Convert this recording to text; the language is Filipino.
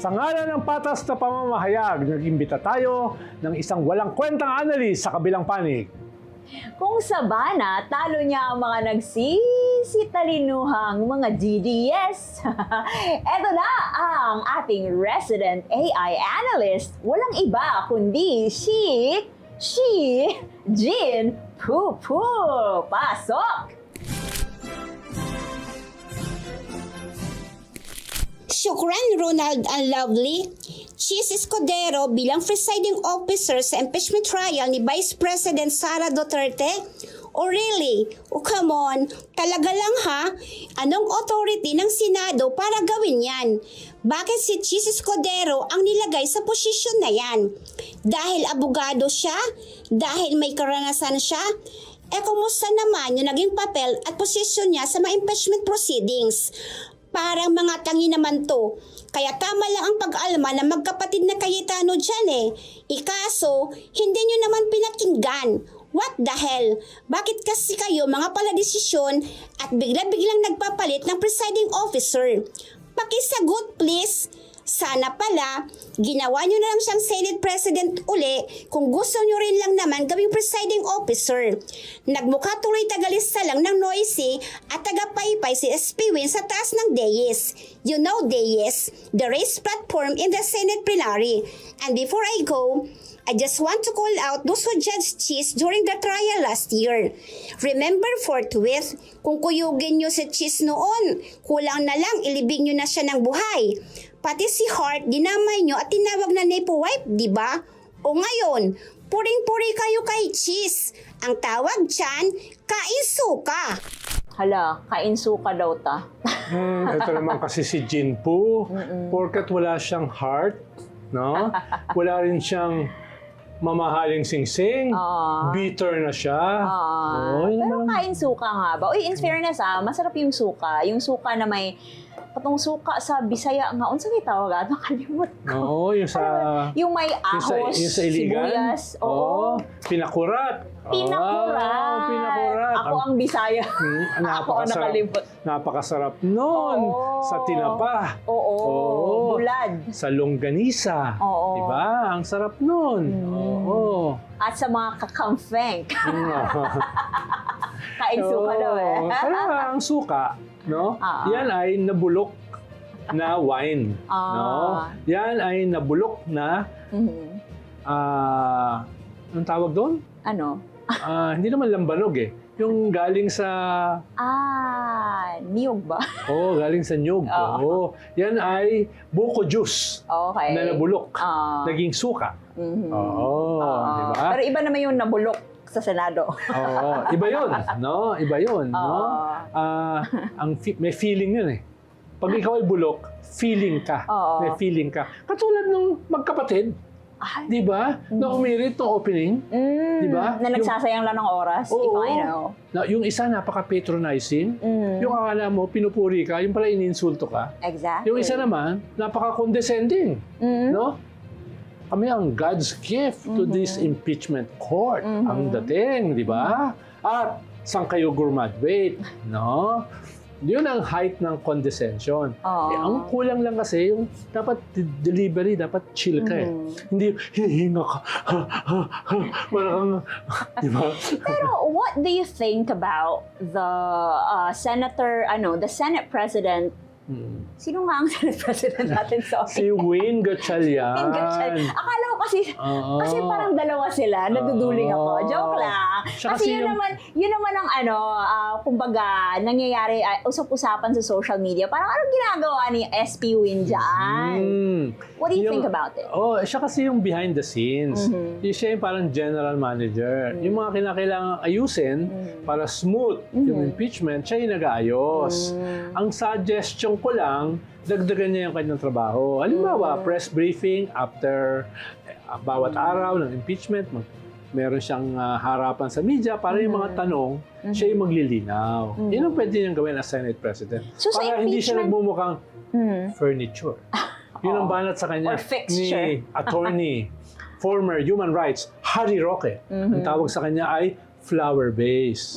Sa ngalan ng patas na pamamahayag, nag-imbita tayo ng isang walang kwentang analyst sa kabilang panig. Kung sa bana, talo niya ang mga nagsisitalinuhang mga DDS. Eto na ang ating resident AI analyst. Walang iba kundi si Jean Pupu. Pasok! Shukran Ronald ang lovely. Cheese Escudero bilang presiding officer sa impeachment trial ni Vice President Sara Duterte? Oh really? Oh come on, talaga lang ha? Anong authority ng Senado para gawin yan? Bakit si Cheese Escudero ang nilagay sa posisyon na yan? Dahil abogado siya? Dahil may karanasan siya? Kumusta naman yung naging papel at posisyon niya sa mga impeachment proceedings? Parang mga tangi naman to. Kaya tama lang ang pag-alma ng magkapatid na Cayetano dyan eh. Ikaso, hindi nyo naman pinakinggan. What the hell? Bakit kasi kayo mga paladesisyon at bigla-biglang nagpapalit ng presiding officer? Pakisagot please. Sana pala, ginawa nyo na lang siyang Senate President uli kung gusto nyo rin lang naman gawing presiding officer. Nagmukha tuloy tagalista lang ng noisy at tagapaypay si SP Win sa taas ng dais. You know dais, the race platform in the Senate plenary. And before I go, I just want to call out those who judged Cheese during the trial last year. Remember forthwith, kung kuyugin nyo si Cheese noon, kulang na lang ilibing nyo na siya ng buhay. Pati si Hart, dinamay nyo at tinawag na nepo wife, di ba? O ngayon, puring-puri kayo kay Cheese. Ang tawag dyan, kainsuka. Hala, kainsuka daw ta. Ito naman kasi si Jean Pu, porkat wala siyang heart, no? Wala rin siyang mamahaling singsing, bitter na siya. Pero kain suka nga ba? Uy, in fairness masarap yung suka. Yung suka na may patong suka sa Bisaya nga. Unsa may tawag? Nakalimot ko. Oo, yung sa... Yung may ahos, yung sa Iligan. sibuyas. Oo. Pinakurat. Pinakurat. Pinakurat. Ako ang Bisaya. Ako ang nakalimot. Napakasarap nun. Sa tinapa. Oo. Bulad. Sa longganisa. Oo. Diba? Ang sarap nun. Oo. At sa mga kakamfeng. Kain suka daw eh. Kaya ang suka, no? Yan ay nabulok na wine. No? Yan ay nabulok na anong tawag doon? Ano? Hindi naman lambanog eh. Yung galing sa... niyog ba? galing sa nyug. Yan ay buko juice Okay. na nabulok. Naging suka. Diba? Pero iba naman yung nabulok sa Senado. Iba yun, no? Iba yun, no? May feeling yun eh. Pag ikaw ay bulok, feeling ka. May feeling ka. Katulad nung magkapatid, di ba? Na umirit ng opening, di ba? Na nagsasayang lang ng oras, if I know. Yung isa napaka-patronizing, yung akala mo, pinupuri ka, yung pala ininsulto ka. Exactly. Yung isa naman, napaka-condescending, no? Kami ang God's gift to this impeachment court. Ang dating, di ba? At saan kayo graduate, no? Yun ang height ng condescension. Ang kulang lang kasi, yung dapat delivery, dapat chill ka eh. Hindi, hinihinga ka. Parang, di ba? Pero what do you think about the the Senate President? Sino nga ang Senate President natin sa Si Wayne Gatchalian. Akala ko kasi parang dalawa sila, naduduling ako. Joke lang. Kasi yun naman ang kumbaga, nangyayari, usap-usapan sa social media. Parang anong ginagawa ni SP Win dyan? What do you think about it? Siya kasi yung behind the scenes. Siya yung parang general manager. Yung mga kinakailangan ayusin para smooth yung impeachment, siya yung nag-aayos. Ang suggestion ko lang, dagdagan niya yung kanyang trabaho. Halimbawa, press briefing after bawat araw ng impeachment, meron siyang harapan sa media para yung mga tanong, siya yung maglilinaw. Yun ang pwede niyang gawin as Senate President. So, para hindi siya nagmumukhang furniture. Yun ang banat sa kanya ni attorney, former human rights, Harry Roque. Ang tawag sa kanya ay flower base.